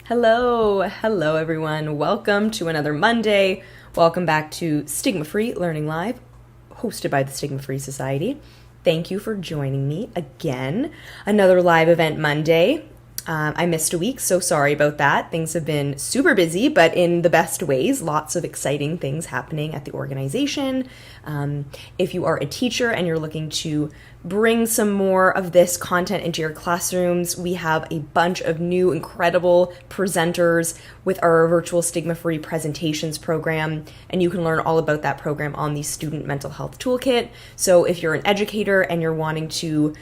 Hello everyone. Welcome to another Monday. Welcome back to Stigma-Free Learning Live, hosted by the Stigma-Free Society. Thank you for joining me again. Another live event Monday. I missed a week, so sorry about that. Things have been super busy, but in the best ways. Lots of exciting things happening at the organization. If you are a teacher and you're looking to bring some more of this content into your classrooms, we have a bunch of new incredible presenters with our virtual Stigma-Free presentations program, and you can learn all about that program on the Student Mental Health Toolkit. So if you're an educator and you're wanting to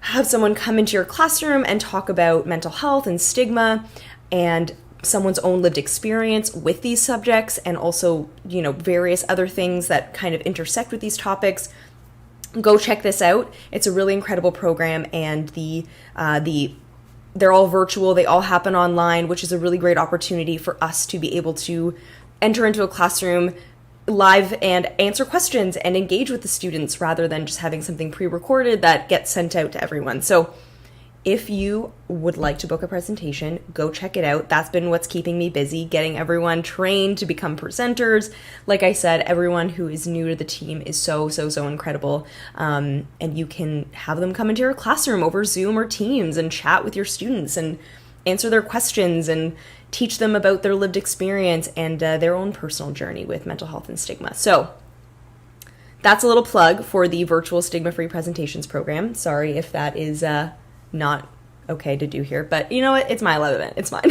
have someone come into your classroom and talk about mental health and stigma and someone's own lived experience with these subjects, and also, various other things that kind of intersect with these topics, go check this out. It's a really incredible program, and they're all virtual. They all happen online, which is a really great opportunity for us to be able to enter into a classroom live and answer questions and engage with the students rather than just having something pre-recorded that gets sent out to everyone. So if you would like to book a presentation, go check it out. That's been what's keeping me busy, getting everyone trained to become presenters. Like I said, everyone who is new to the team is so incredible. And you can have them come into your classroom over Zoom or Teams and chat with your students and answer their questions and teach them about their lived experience and their own personal journey with mental health and stigma. So that's a little plug for the virtual Stigma-Free presentations program. Sorry if that is not okay to do here, but you know what? It's my live event. It's fine.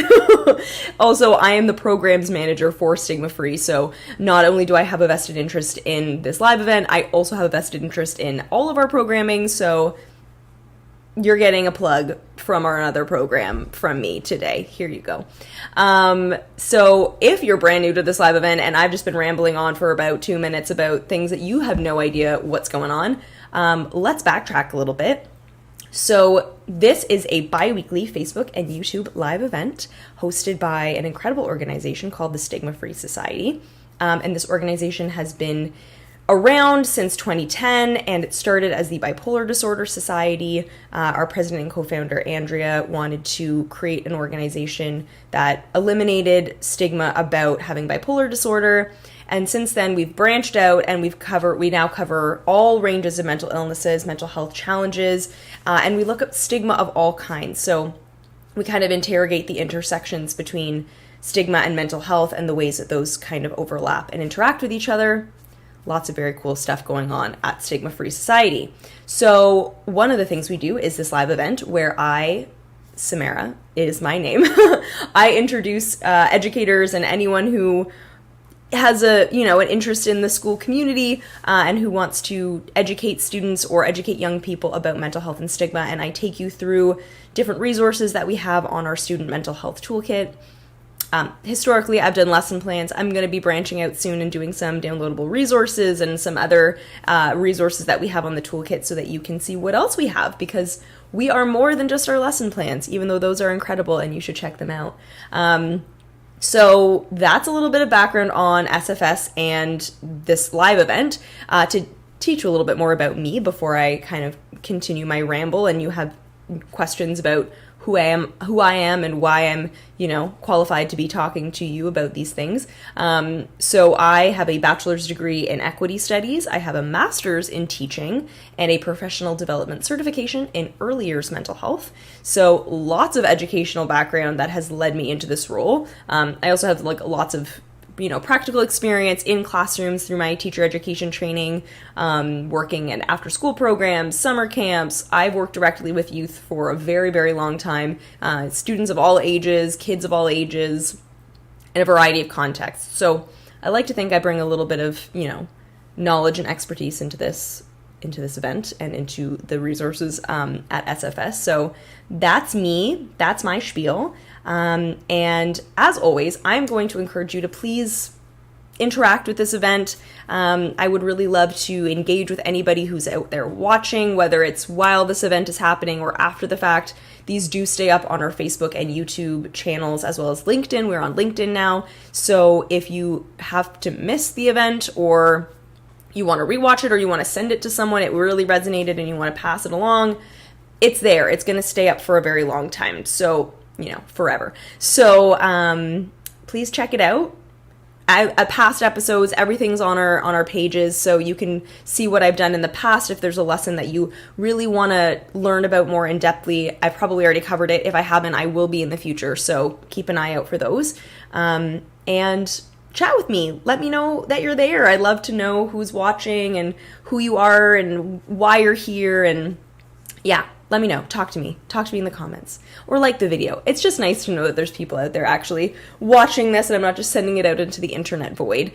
Also, I am the programs manager for Stigma-Free, so not only do I have a vested interest in this live event, I also have a vested interest in all of our programming, so you're getting a plug from our other program from me today. Here you go. So if you're brand new to this live event and I've just been rambling on for about 2 minutes about things that you have no idea what's going on, let's backtrack a little bit. So this is a bi-weekly Facebook and YouTube live event hosted by an incredible organization called the Stigma-Free Society. And this organization has been around since 2010, and it started as the Bipolar Disorder Society. Our president and co-founder, Andrea, wanted to create an organization that eliminated stigma about having bipolar disorder. And since then, we've branched out and we now cover all ranges of mental illnesses, mental health challenges, and we look at stigma of all kinds. So we kind of interrogate the intersections between stigma and mental health and the ways that those kind of overlap and interact with each other. Lots of very cool stuff going on at Stigma-Free Society. So one of the things we do is this live event where Samara is my name, I introduce educators and anyone who has an interest in the school community and who wants to educate students or educate young people about mental health and stigma. And I take you through different resources that we have on our Student Mental Health Toolkit. Historically, I've done lesson plans. I'm going to be branching out soon and doing some downloadable resources and some other resources that we have on the toolkit so that you can see what else we have, because we are more than just our lesson plans, even though those are incredible and you should check them out. So that's a little bit of background on SFS and this live event to teach you a little bit more about me before I kind of continue my ramble and you have questions about who I am and why I'm, qualified to be talking to you about these things. So I have a bachelor's degree in equity studies. I have a master's in teaching and a professional development certification in early years mental health. So lots of educational background that has led me into this role. I also have lots of practical experience in classrooms through my teacher education training, working in after school programs, summer camps. I've worked directly with youth for a very, very long time, students of all ages, kids of all ages, in a variety of contexts. So I like to think I bring a little bit of, knowledge and expertise into this event and into the resources at SFS. So that's me. That's my spiel. And as always, I'm going to encourage you to please interact with this event. I would really love to engage with anybody who's out there watching, whether it's while this event is happening or after the fact. These do stay up on our Facebook and YouTube channels as well as LinkedIn. We're on LinkedIn now. So if you have to miss the event or you want to rewatch it or you want to send it to someone, it really resonated and you want to pass it along, it's there. It's going to stay up for a very long time. So forever. So please check it out. Past episodes, everything's on our pages, so you can see what I've done in the past. If there's a lesson that you really want to learn about more in depthly, I've probably already covered it. If I haven't, I will be in the future, so keep an eye out for those. And chat with me. Let me know that you're there. I'd love to know who's watching and who you are and why you're here, and yeah. Let me know. Talk to me. Talk to me in the comments. Or like the video. It's just nice to know that there's people out there actually watching this and I'm not just sending it out into the internet void.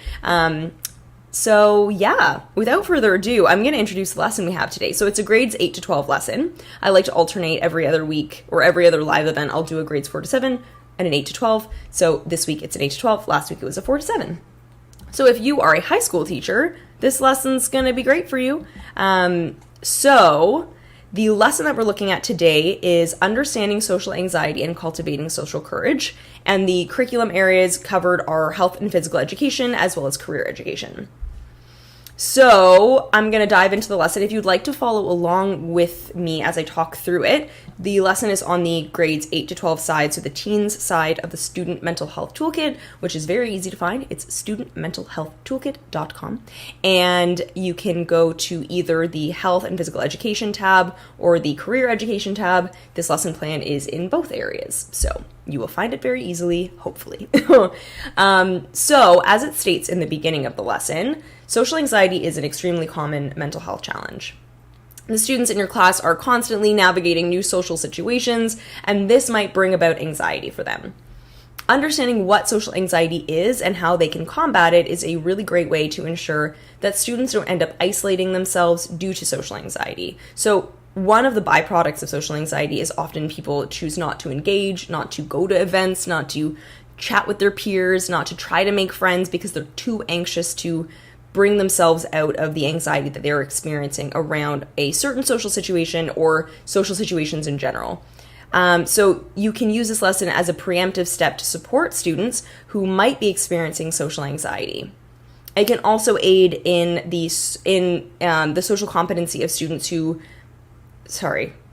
So yeah, without further ado, I'm going to introduce the lesson we have today. So it's a grades 8 to 12 lesson. I like to alternate every other week or every other live event. I'll do a grades 4 to 7 and an 8 to 12. So this week it's an 8 to 12. Last week it was a 4 to 7. So if you are a high school teacher, this lesson's going to be great for you. The lesson that we're looking at today is Understanding Social Anxiety and Cultivating Social Courage, and the curriculum areas covered are health and physical education as well as career education. So I'm going to dive into the lesson. If you'd like to follow along with me as I talk through it, the lesson is on the grades 8 to 12 side, so the teens side of the Student Mental Health Toolkit, which is very easy to find. It's studentmentalhealthtoolkit.com, and you can go to either the health and physical education tab or the career education tab. This lesson plan is in both areas, so you will find it very easily, hopefully. So as it states in the beginning of the lesson, social anxiety is an extremely common mental health challenge. The students in your class are constantly navigating new social situations, and this might bring about anxiety for them. Understanding what social anxiety is and how they can combat it is a really great way to ensure that students don't end up isolating themselves due to social anxiety. So one of the byproducts of social anxiety is often people choose not to engage, not to go to events, not to chat with their peers, not to try to make friends because they're too anxious to bring themselves out of the anxiety that they're experiencing around a certain social situation or social situations in general. So you can use this lesson as a preemptive step to support students who might be experiencing social anxiety. It can also aid in the social competency of students who,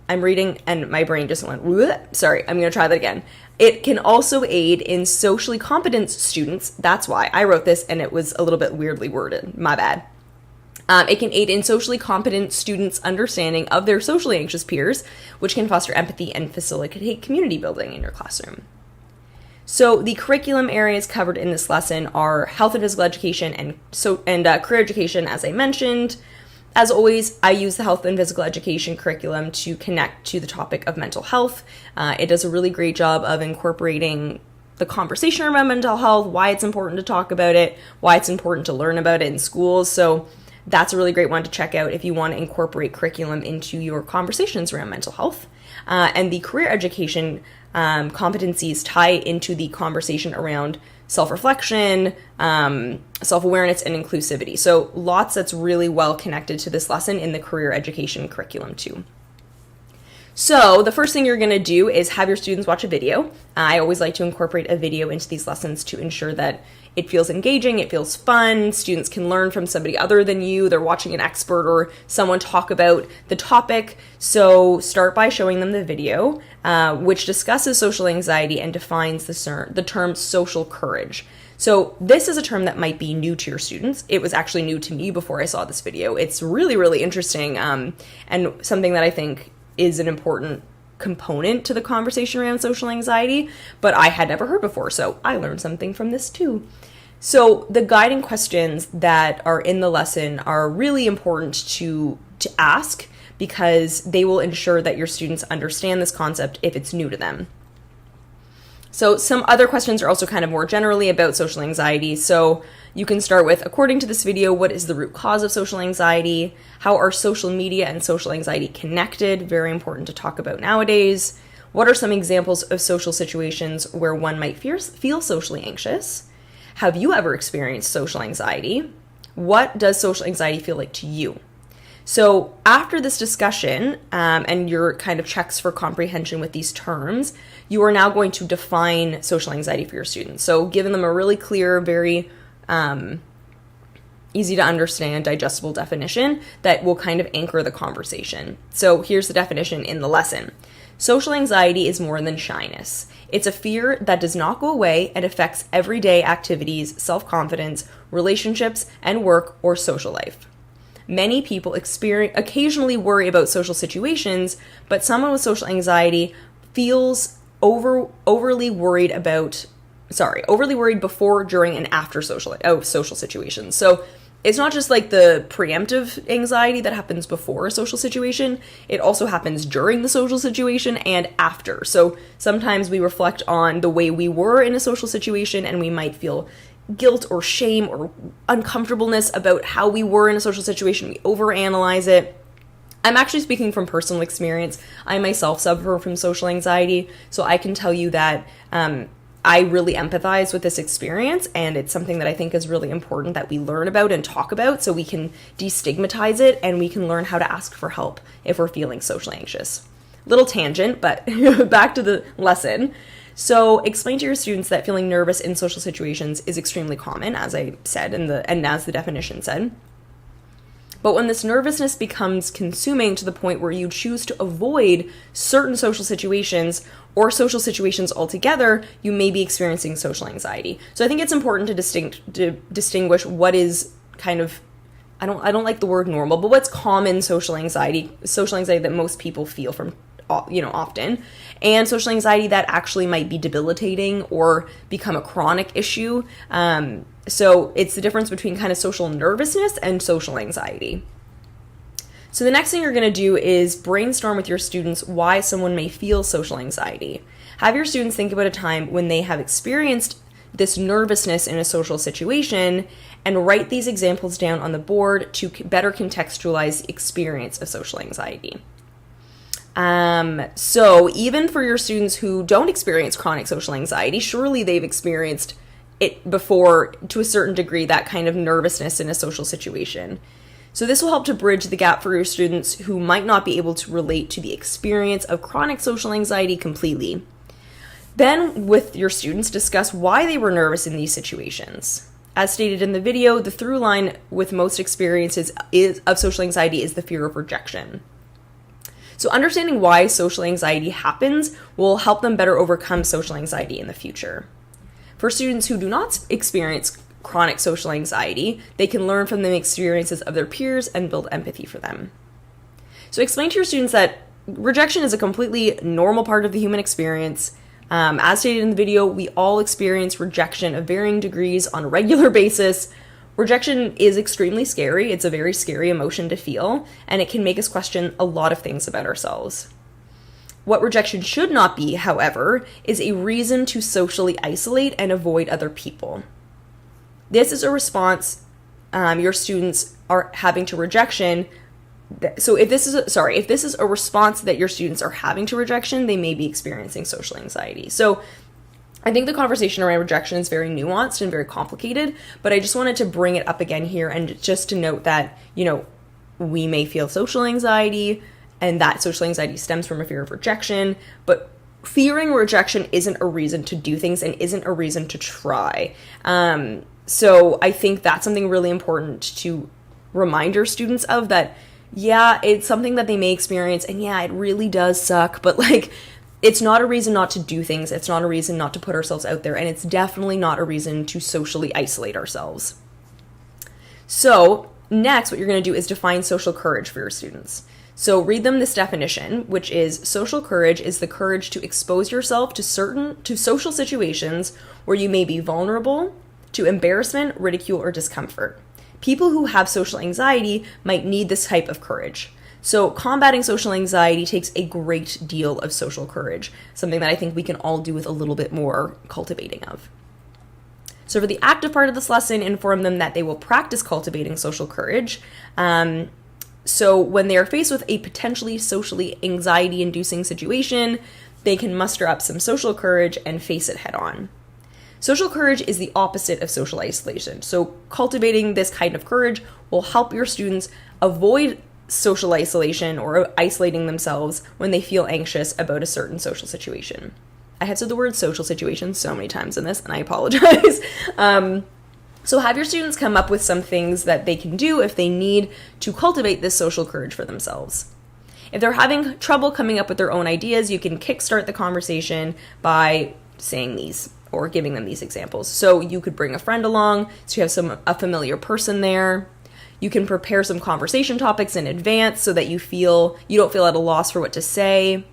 I'm reading and my brain just went, bleh. Sorry, I'm going to try that again. It can also aid in socially competent students. That's why I wrote this and it was a little bit weirdly worded. My bad. It can aid in socially competent students' understanding of their socially anxious peers, which can foster empathy and facilitate community building in your classroom. So the curriculum areas covered in this lesson are health and physical education and career education, as I mentioned. As always, I use the health and physical education curriculum to connect to the topic of mental health. It does a really great job of incorporating the conversation around mental health, why it's important to talk about it, why it's important to learn about it in schools. So that's a really great one to check out if you want to incorporate curriculum into your conversations around mental health. And the career education competencies tie into the conversation around self-reflection, self-awareness, and inclusivity. So lots that's really well connected to this lesson in the career education curriculum too. So the first thing you're going to do is have your students watch a video. I always like to incorporate a video into these lessons to ensure that it feels engaging, it feels fun, students can learn from somebody other than you, they're watching an expert or someone talk about the topic. So start by showing them the video, which discusses social anxiety and defines the term social courage. So this is a term that might be new to your students. It was actually new to me before I saw this video. It's really, really interesting, and something that I think is an important component to the conversation around social anxiety, but I had never heard before, so I learned something from this too. So the guiding questions that are in the lesson are really important to ask because they will ensure that your students understand this concept if it's new to them. So some other questions are also kind of more generally about social anxiety. So you can start with, according to this video, what is the root cause of social anxiety? How are social media and social anxiety connected? Very important to talk about nowadays. What are some examples of social situations where one might feel socially anxious? Have you ever experienced social anxiety? What does social anxiety feel like to you? So after this discussion and your kind of checks for comprehension with these terms, you are now going to define social anxiety for your students. So giving them a really clear, very easy to understand, digestible definition that will kind of anchor the conversation. So here's the definition in the lesson. Social anxiety is more than shyness. It's a fear that does not go away and affects everyday activities, self-confidence, relationships, and work or social life. Many people occasionally worry about social situations, but someone with social anxiety feels overly worried before, during, and after social situations. So it's not just like the preemptive anxiety that happens before a social situation, it also happens during the social situation and after. So sometimes we reflect on the way we were in a social situation and we might feel guilt or shame or uncomfortableness about how we were in a social situation. We overanalyze it. I'm actually speaking from personal experience. I myself suffer from social anxiety, so I can tell you that I really empathize with this experience, and it's something that I think is really important that we learn about and talk about so we can destigmatize it and we can learn how to ask for help if we're feeling socially anxious. Little tangent, but back to the lesson. So explain to your students that feeling nervous in social situations is extremely common, as I said, and as the definition said. But when this nervousness becomes consuming to the point where you choose to avoid certain social situations or social situations altogether, you may be experiencing social anxiety. So I think it's important to distinguish what is kind of, I don't like the word normal, but what's common social anxiety that most people feel from, often, and social anxiety that actually might be debilitating or become a chronic issue. So it's the difference between kind of social nervousness and social anxiety. So the next thing you're going to do is brainstorm with your students why someone may feel social anxiety. Have your students think about a time when they have experienced this nervousness in a social situation and write these examples down on the board to better contextualize the experience of social anxiety. So even for your students who don't experience chronic social anxiety, surely they've experienced it before to a certain degree, that kind of nervousness in a social situation. So this will help to bridge the gap for your students who might not be able to relate to the experience of chronic social anxiety completely. Then with your students, discuss why they were nervous in these situations. As stated in the video, the through line with most experiences of social anxiety is the fear of rejection. So understanding why social anxiety happens will help them better overcome social anxiety in the future. For students who do not experience chronic social anxiety, they can learn from the experiences of their peers and build empathy for them. So explain to your students that rejection is a completely normal part of the human experience. As stated in the video, we all experience rejection of varying degrees on a regular basis. Rejection is extremely scary. It's a very scary emotion to feel, and it can make us question a lot of things about ourselves. What rejection should not be, however, is a reason to socially isolate and avoid other people. This is a response your students are having to rejection. So if this is a response that your students are having to rejection, they may be experiencing social anxiety. So I think the conversation around rejection is very nuanced and very complicated, but I just wanted to bring it up again here and just to note that, we may feel social anxiety and that social anxiety stems from a fear of rejection, but fearing rejection isn't a reason to do things and isn't a reason to try. So I think that's something really important to remind your students of, that, yeah, it's something that they may experience and yeah, it really does suck, but it's not a reason not to do things. It's not a reason not to put ourselves out there. And it's definitely not a reason to socially isolate ourselves. So next, what you're going to do is define social courage for your students. So read them this definition, which is: social courage is the courage to expose yourself to social situations where you may be vulnerable to embarrassment, ridicule, or discomfort. People who have social anxiety might need this type of courage. So combating social anxiety takes a great deal of social courage, something that I think we can all do with a little bit more cultivating of. So for the active part of this lesson, inform them that they will practice cultivating social courage. So when they are faced with a potentially socially anxiety-inducing situation, they can muster up some social courage and face it head on. Social courage is the opposite of social isolation. So cultivating this kind of courage will help your students avoid social isolation or isolating themselves when they feel anxious about a certain social situation. I have said the word social situation so many times in this, and I apologize. So have your students come up with some things that they can do if they need to cultivate this social courage for themselves. If they're having trouble coming up with their own ideas, you can kickstart the conversation by saying these or giving them these examples. So you could bring a friend along, so you have a familiar person there. You can prepare some conversation topics in advance so that you don't feel at a loss for what to say.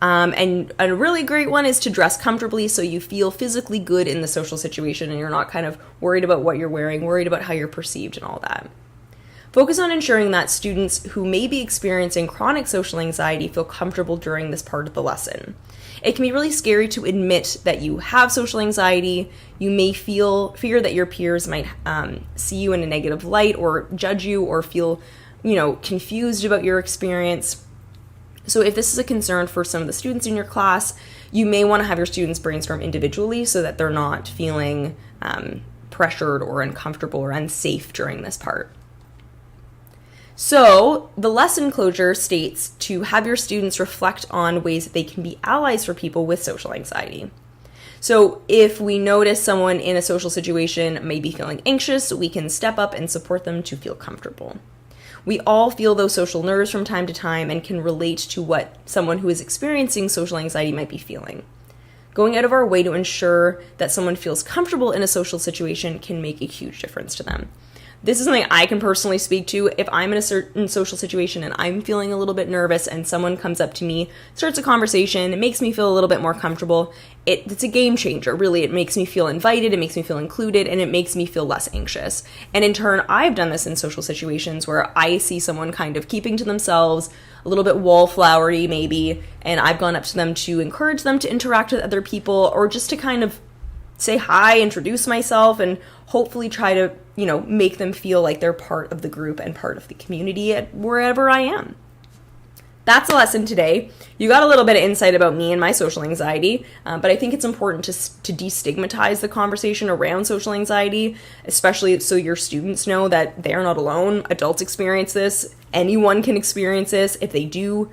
And a really great one is to dress comfortably so you feel physically good in the social situation and you're not kind of worried about what you're wearing, worried about how you're perceived and all that. Focus on ensuring that students who may be experiencing chronic social anxiety feel comfortable during this part of the lesson. It can be really scary to admit that you have social anxiety. You may fear that your peers might see you in a negative light or judge you or feel, confused about your experience. So if this is a concern for some of the students in your class, you may want to have your students brainstorm individually so that they're not feeling pressured or uncomfortable or unsafe during this part. So the lesson closure states to have your students reflect on ways that they can be allies for people with social anxiety. So if we notice someone in a social situation may be feeling anxious, we can step up and support them to feel comfortable. We all feel those social nerves from time to time and can relate to what someone who is experiencing social anxiety might be feeling. Going out of our way to ensure that someone feels comfortable in a social situation can make a huge difference to them. This is something I can personally speak to. If I'm in a certain social situation and I'm feeling a little bit nervous and someone comes up to me, starts a conversation, it makes me feel a little bit more comfortable. It's a game changer, really. It makes me feel invited, it makes me feel included, and it makes me feel less anxious. And in turn, I've done this in social situations where I see someone kind of keeping to themselves, a little bit wallflowery maybe, and I've gone up to them to encourage them to interact with other people or just to kind of say hi, introduce myself, and hopefully try to, make them feel like they're part of the group and part of the community at wherever I am. That's the lesson today. You got a little bit of insight about me and my social anxiety, but I think it's important to destigmatize the conversation around social anxiety, especially so your students know that they're not alone. Adults experience this. Anyone can experience this. If they do,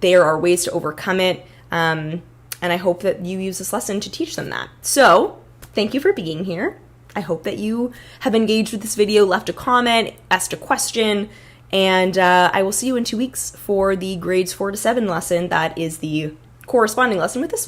there are ways to overcome it. And I hope that you use this lesson to teach them that. So, thank you for being here. I hope that you have engaged with this video, left a comment, asked a question, and I will see you in 2 weeks for the grades 4 to 7 lesson. That is the corresponding lesson with this one.